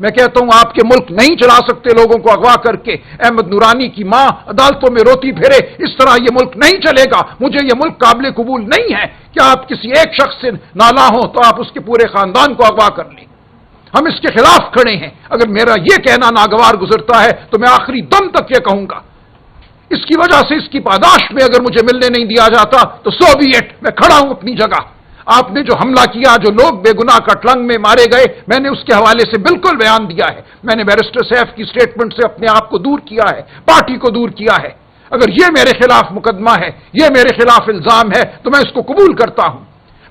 میں کہتا ہوں آپ کے ملک نہیں چلا سکتے لوگوں کو اغوا کر کے۔ احمد نورانی کی ماں عدالتوں میں روتی پھرے، اس طرح یہ ملک نہیں چلے گا۔ مجھے یہ ملک قابل قبول نہیں ہے کہ آپ کسی ایک شخص سے نالاں ہوں تو آپ اس کے پورے خاندان کو اغوا کر لیں۔ ہم اس کے خلاف کھڑے ہیں۔ اگر میرا یہ کہنا ناگوار گزرتا ہے تو میں آخری دم تک یہ کہوں گا۔ اس کی وجہ سے اس کی پاداش میں اگر مجھے ملنے نہیں دیا جاتا تو سو بی اٹ، میں کھڑا ہوں اپنی جگہ۔ آپ نے جو حملہ کیا، جو لوگ بے گناہ کٹلنگ میں مارے گئے، میں نے اس کے حوالے سے بالکل بیان دیا ہے۔ میں نے بیرسٹر سیف کی سٹیٹمنٹ سے اپنے آپ کو دور کیا ہے، پارٹی کو دور کیا ہے۔ اگر یہ میرے خلاف مقدمہ ہے، یہ میرے خلاف الزام ہے تو میں اس کو قبول کرتا ہوں۔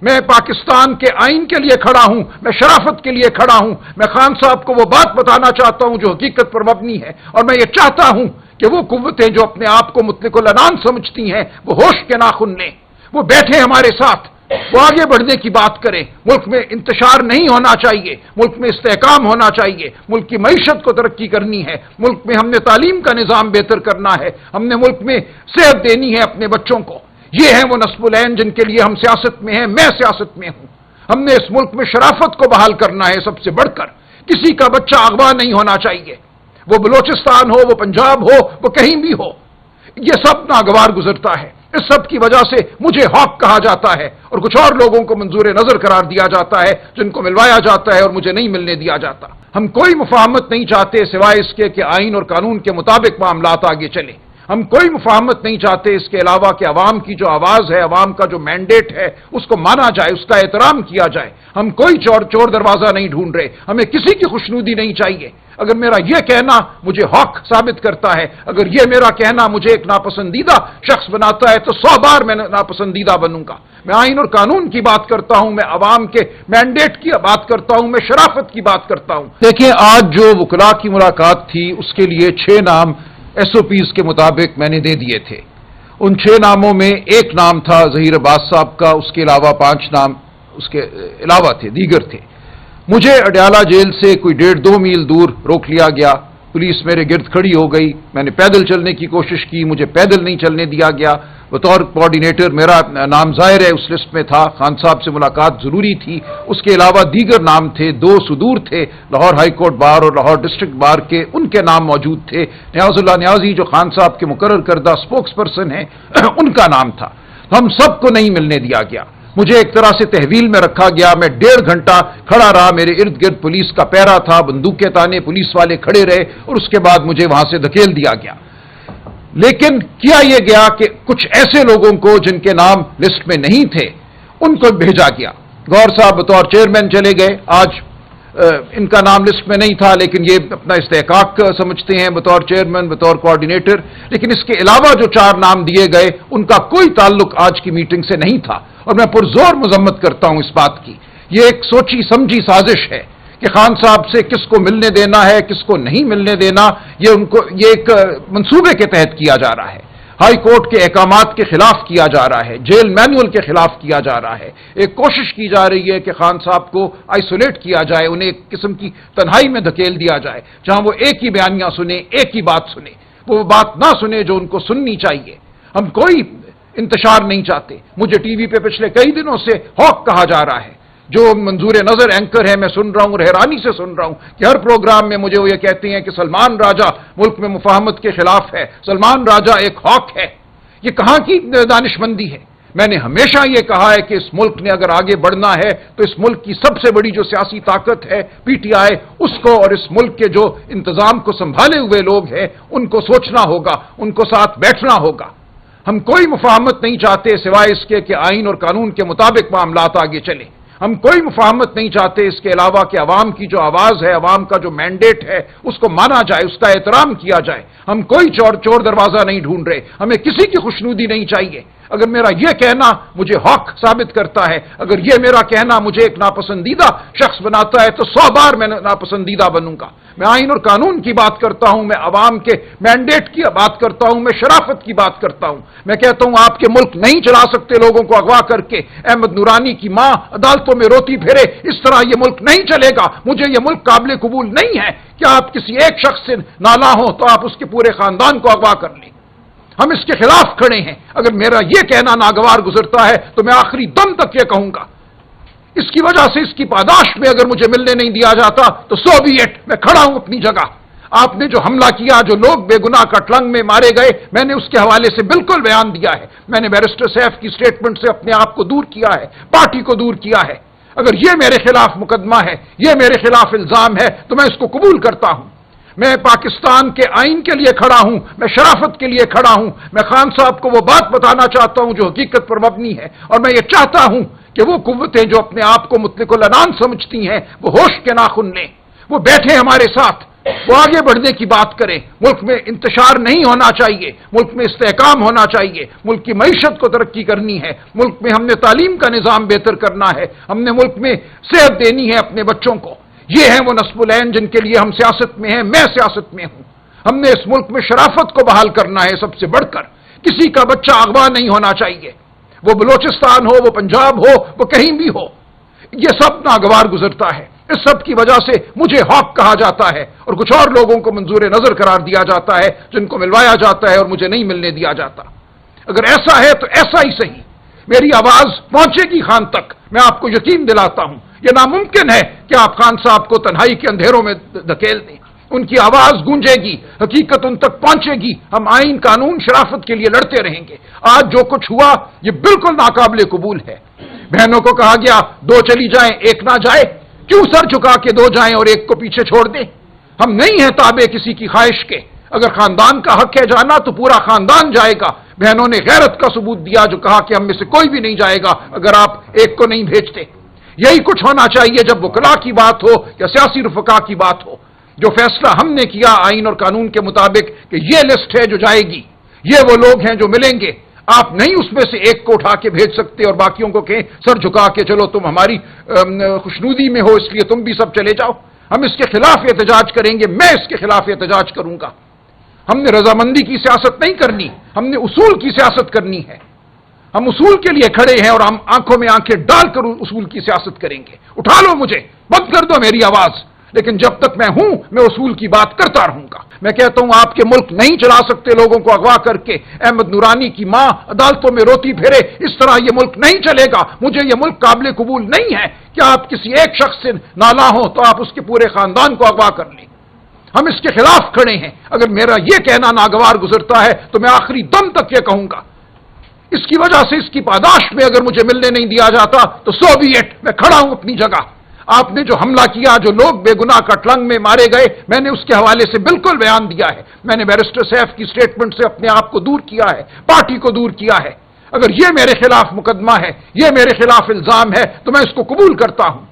میں پاکستان کے آئین کے لیے کھڑا ہوں، میں شرافت کے لیے کھڑا ہوں۔ میں خان صاحب کو وہ بات بتانا چاہتا ہوں جو حقیقت پر مبنی ہے، اور میں یہ چاہتا ہوں کہ وہ قوتیں جو اپنے آپ کو مطلق العنان سمجھتی ہیں وہ ہوش کے ناخن لیں، وہ بیٹھے ہمارے ساتھ، وہ آگے بڑھنے کی بات کریں۔ ملک میں انتشار نہیں ہونا چاہیے، ملک میں استحکام ہونا چاہیے، ملک کی معیشت کو ترقی کرنی ہے، ملک میں ہم نے تعلیم کا نظام بہتر کرنا ہے، ہم نے ملک میں صحت دینی ہے اپنے بچوں کو۔ یہ ہیں وہ نصب العین جن کے لیے ہم سیاست میں ہیں، میں سیاست میں ہوں۔ ہم نے اس ملک میں شرافت کو بحال کرنا ہے سب سے بڑھ کر۔ کسی کا بچہ اغوا نہیں ہونا چاہیے، وہ بلوچستان ہو، وہ پنجاب ہو، وہ کہیں بھی ہو۔ یہ سب ناگوار گزرتا ہے۔ اس سب کی وجہ سے مجھے ہاک کہا جاتا ہے اور کچھ اور لوگوں کو منظور نظر قرار دیا جاتا ہے جن کو ملوایا جاتا ہے اور مجھے نہیں ملنے دیا جاتا۔ ہم کوئی مفاہمت نہیں چاہتے سوائے اس کے کہ آئین اور قانون کے مطابق معاملات آگے چلیں۔ ہم کوئی مفاہمت نہیں چاہتے اس کے علاوہ کہ عوام کی جو آواز ہے، عوام کا جو مینڈیٹ ہے، اس کو مانا جائے، اس کا احترام کیا جائے۔ ہم کوئی چور دروازہ نہیں ڈھونڈ رہے، ہمیں کسی کی خوشنودی نہیں چاہیے۔ اگر میرا یہ کہنا مجھے حق ثابت کرتا ہے، اگر یہ میرا کہنا مجھے ایک ناپسندیدہ شخص بناتا ہے تو 100 بار میں ناپسندیدہ بنوں گا۔ میں آئین اور قانون کی بات کرتا ہوں، میں عوام کے مینڈیٹ کی بات کرتا ہوں، میں شرافت کی بات کرتا ہوں۔ دیکھیں، آج جو وکلاء کی ملاقات تھی اس کے لیے 6 نام ایس او پیز کے مطابق میں نے دے دیے تھے۔ ان 6 ناموں میں ایک نام تھا ظہیر عباس صاحب کا، اس کے علاوہ 5 نام اس کے علاوہ تھے، دیگر تھے۔ مجھے اڈیالہ جیل سے کوئی 1.5-2 میل دور روک لیا گیا، پولیس میرے گرد کھڑی ہو گئی، میں نے پیدل چلنے کی کوشش کی، مجھے پیدل نہیں چلنے دیا گیا۔ بطور کوآرڈینیٹر میرا نام ظاہر ہے اس لسٹ میں تھا، خان صاحب سے ملاقات ضروری تھی۔ اس کے علاوہ دیگر نام تھے، 2 صدور تھے، لاہور ہائی کورٹ بار اور لاہور ڈسٹرکٹ بار کے، ان کے نام موجود تھے۔ نیاز اللہ نیازی جو خان صاحب کے مقرر کردہ سپوکس پرسن ہیں، ان کا نام تھا۔ ہم سب کو نہیں ملنے دیا گیا، مجھے ایک طرح سے تحویل میں رکھا گیا۔ میں 1.5 گھنٹہ کھڑا رہا، میرے ارد گرد پولیس کا پیرا تھا، بندوقیں تانے پولیس والے کھڑے رہے، اور اس کے بعد مجھے وہاں سے دھکیل دیا گیا۔ لیکن کیا یہ گیا کہ کچھ ایسے لوگوں کو جن کے نام لسٹ میں نہیں تھے ان کو بھیجا گیا۔ گور صاحب بطور چیئرمین چلے گئے، آج ان کا نام لسٹ میں نہیں تھا لیکن یہ اپنا استحقاق سمجھتے ہیں بطور چیئرمین، بطور کوآرڈینیٹر۔ لیکن اس کے علاوہ جو 4 نام دیے گئے ان کا کوئی تعلق آج کی میٹنگ سے نہیں تھا، اور میں پرزور مذمت کرتا ہوں اس بات کی۔ یہ ایک سوچی سمجھی سازش ہے کہ خان صاحب سے کس کو ملنے دینا ہے، کس کو نہیں ملنے دینا، یہ ایک منصوبے کے تحت کیا جا رہا ہے، ہائی کورٹ کے احکامات کے خلاف کیا جا رہا ہے، جیل مینول کے خلاف کیا جا رہا ہے۔ ایک کوشش کی جا رہی ہے کہ خان صاحب کو آئسولیٹ کیا جائے، انہیں ایک قسم کی تنہائی میں دھکیل دیا جائے جہاں وہ ایک ہی بیانیہ سنیں، ایک ہی بات سنیں، وہ بات نہ سنیں جو ان کو سننی چاہیے۔ ہم کوئی انتشار نہیں چاہتے۔ مجھے ٹی وی پہ پچھلے کئی دنوں سے ہاک کہا جا رہا ہے، جو منظور نظر اینکر ہے، میں سن رہا ہوں، حیرانی سے سن رہا ہوں کہ ہر پروگرام میں مجھے وہ یہ کہتے ہیں کہ سلمان راجہ ملک میں مفاہمت کے خلاف ہے، سلمان راجہ ایک ہاک ہے۔ یہ کہاں کی دانش مندی ہے؟ میں نے ہمیشہ یہ کہا ہے کہ اس ملک نے اگر آگے بڑھنا ہے تو اس ملک کی سب سے بڑی جو سیاسی طاقت ہے پی ٹی آئی، اس کو اور اس ملک کے جو انتظام کو سنبھالے ہوئے لوگ ہیں ان کو سوچنا ہوگا، ان کو ساتھ بیٹھنا ہوگا۔ ہم کوئی مفاہمت نہیں چاہتے سوائے اس کے کہ آئین اور قانون کے مطابق معاملات آگے چلیں۔ ہم کوئی مفاہمت نہیں چاہتے اس کے علاوہ کہ عوام کی جو آواز ہے، عوام کا جو مینڈیٹ ہے، اس کو مانا جائے، اس کا احترام کیا جائے۔ ہم کوئی چور دروازہ نہیں ڈھونڈ رہے، ہمیں کسی کی خوشنودی نہیں چاہیے۔ اگر میرا یہ کہنا مجھے حق ثابت کرتا ہے، اگر یہ میرا کہنا مجھے ایک ناپسندیدہ شخص بناتا ہے تو 100 بار میں ناپسندیدہ بنوں گا۔ میں آئین اور قانون کی بات کرتا ہوں، میں عوام کے مینڈیٹ کی بات کرتا ہوں، میں شرافت کی بات کرتا ہوں۔ میں کہتا ہوں آپ کے ملک نہیں چلا سکتے لوگوں کو اغوا کر کے۔ احمد نورانی کی ماں عدالتوں میں روتی پھرے، اس طرح یہ ملک نہیں چلے گا۔ مجھے یہ ملک قابل قبول نہیں ہے کہ آپ کسی ایک شخص سے نالاں ہوں تو آپ اس کے پورے خاندان کو اغوا کر لیں۔ ہم اس کے خلاف کھڑے ہیں۔ اگر میرا یہ کہنا ناگوار گزرتا ہے تو میں آخری دم تک یہ کہوں گا اس کی وجہ سے اس کی پاداش میں اگر مجھے ملنے نہیں دیا جاتا تو سو بی اٹ، میں کھڑا ہوں اپنی جگہ۔ آپ نے جو حملہ کیا، جو لوگ بے گناہ کٹلنگ میں مارے گئے، میں نے اس کے حوالے سے بالکل بیان دیا ہے۔ میں نے بیرسٹر سیف کی سٹیٹمنٹ سے اپنے آپ کو دور کیا ہے، پارٹی کو دور کیا ہے۔ اگر یہ میرے خلاف مقدمہ ہے، یہ میرے خلاف الزام ہے، تو میں اس کو قبول کرتا ہوں۔ میں پاکستان کے آئین کے لیے کھڑا ہوں، میں شرافت کے لیے کھڑا ہوں۔ میں خان صاحب کو وہ بات بتانا چاہتا ہوں جو حقیقت پر مبنی ہے، اور میں یہ چاہتا ہوں کہ وہ قوتیں جو اپنے آپ کو مطلق العنان سمجھتی ہیں، وہ ہوش کے ناخن لیں، وہ بیٹھے ہمارے ساتھ، وہ آگے بڑھنے کی بات کریں۔ ملک میں انتشار نہیں ہونا چاہیے، ملک میں استحکام ہونا چاہیے، ملک کی معیشت کو ترقی کرنی ہے، ملک میں ہم نے تعلیم کا نظام بہتر کرنا ہے، ہم نے ملک میں صحت دینی ہے اپنے بچوں کو۔ یہ ہیں وہ نصب العین جن کے لیے ہم سیاست میں ہیں، میں سیاست میں ہوں۔ ہم نے اس ملک میں شرافت کو بحال کرنا ہے سب سے بڑھ کر۔ کسی کا بچہ اغوا نہیں ہونا چاہیے، وہ بلوچستان ہو، وہ پنجاب ہو، وہ کہیں بھی ہو۔ یہ سب ناگوار گزرتا ہے۔ اس سب کی وجہ سے مجھے ہاک کہا جاتا ہے، اور کچھ اور لوگوں کو منظور نظر قرار دیا جاتا ہے، جن کو ملوایا جاتا ہے اور مجھے نہیں ملنے دیا جاتا۔ اگر ایسا ہے تو ایسا ہی صحیح، میری آواز پہنچے گی خان تک۔ میں آپ کو یقین دلاتا ہوں یہ ناممکن ہے کہ آپ خان صاحب کو تنہائی کے اندھیروں میں دھکیل دیں۔ ان کی آواز گونجے گی، حقیقت ان تک پہنچے گی۔ ہم آئین، قانون، شرافت کے لیے لڑتے رہیں گے۔ آج جو کچھ ہوا یہ بالکل ناقابل قبول ہے۔ بہنوں کو کہا گیا دو چلی جائیں ایک نہ جائے، کیوں سر جھکا کے دو جائیں اور ایک کو پیچھے چھوڑ دیں؟ ہم نہیں ہیں تابع کسی کی خواہش کے۔ اگر خاندان کا حق ہے جانا تو پورا خاندان جائے گا۔ بہنوں نے غیرت کا ثبوت دیا جو کہا کہ ہم میں سے کوئی بھی نہیں جائے گا اگر آپ ایک کو نہیں بھیجتے۔ یہی کچھ ہونا چاہیے جب وکلاء کی بات ہو یا سیاسی رفقا کی بات ہو۔ جو فیصلہ ہم نے کیا آئین اور قانون کے مطابق کہ یہ لسٹ ہے جو جائے گی، یہ وہ لوگ ہیں جو ملیں گے، آپ نہیں اس میں سے ایک کو اٹھا کے بھیج سکتے اور باقیوں کو کہیں سر جھکا کے چلو تم ہماری خوشنودی میں ہو اس لیے تم بھی سب چلے جاؤ۔ ہم اس کے خلاف احتجاج کریں گے، میں اس کے خلاف احتجاج کروں گا۔ ہم نے رضامندی کی سیاست نہیں کرنی، ہم نے اصول کی سیاست کرنی ہے۔ ہم اصول کے لیے کھڑے ہیں اور ہم آنکھوں میں آنکھیں ڈال کر اصول کی سیاست کریں گے۔ اٹھا لو مجھے، بند کر دو میری آواز، لیکن جب تک میں ہوں میں اصول کی بات کرتا رہوں گا۔ میں کہتا ہوں آپ کے ملک نہیں چلا سکتے لوگوں کو اغوا کر کے۔ احمد نورانی کی ماں عدالتوں میں روتی پھرے، اس طرح یہ ملک نہیں چلے گا۔ مجھے یہ ملک قابل قبول نہیں ہے کہ آپ کسی ایک شخص سے نالاں ہوں تو آپ اس کے پورے خاندان کو اغوا کر لیں۔ ہم اس کے خلاف کھڑے ہیں۔ اگر میرا یہ کہنا ناگوار گزرتا ہے تو میں آخری دم تک یہ کہوں گا۔ اس کی وجہ سے اس کی پاداش میں اگر مجھے ملنے نہیں دیا جاتا تو سو بی اٹ، میں کھڑا ہوں اپنی جگہ۔ آپ نے جو حملہ کیا، جو لوگ بے گناہ کٹلنگ میں مارے گئے، میں نے اس کے حوالے سے بالکل بیان دیا ہے۔ میں نے بیرسٹر سیف کی سٹیٹمنٹ سے اپنے آپ کو دور کیا ہے، پارٹی کو دور کیا ہے۔ اگر یہ میرے خلاف مقدمہ ہے، یہ میرے خلاف الزام ہے، تو میں اس کو قبول کرتا ہوں۔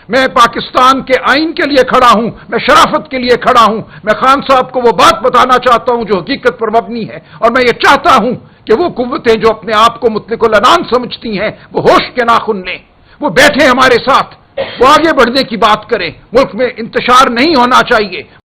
میں پاکستان کے آئین کے لیے کھڑا ہوں، میں شرافت کے لیے کھڑا ہوں۔ میں خان صاحب کو وہ بات بتانا چاہتا ہوں جو حقیقت پر مبنی ہے، اور میں یہ چاہتا ہوں کہ وہ قوتیں جو اپنے آپ کو مطلق العنان سمجھتی ہیں، وہ ہوش کے ناخن لیں، وہ بیٹھے ہمارے ساتھ، وہ آگے بڑھنے کی بات کریں۔ ملک میں انتشار نہیں ہونا چاہیے۔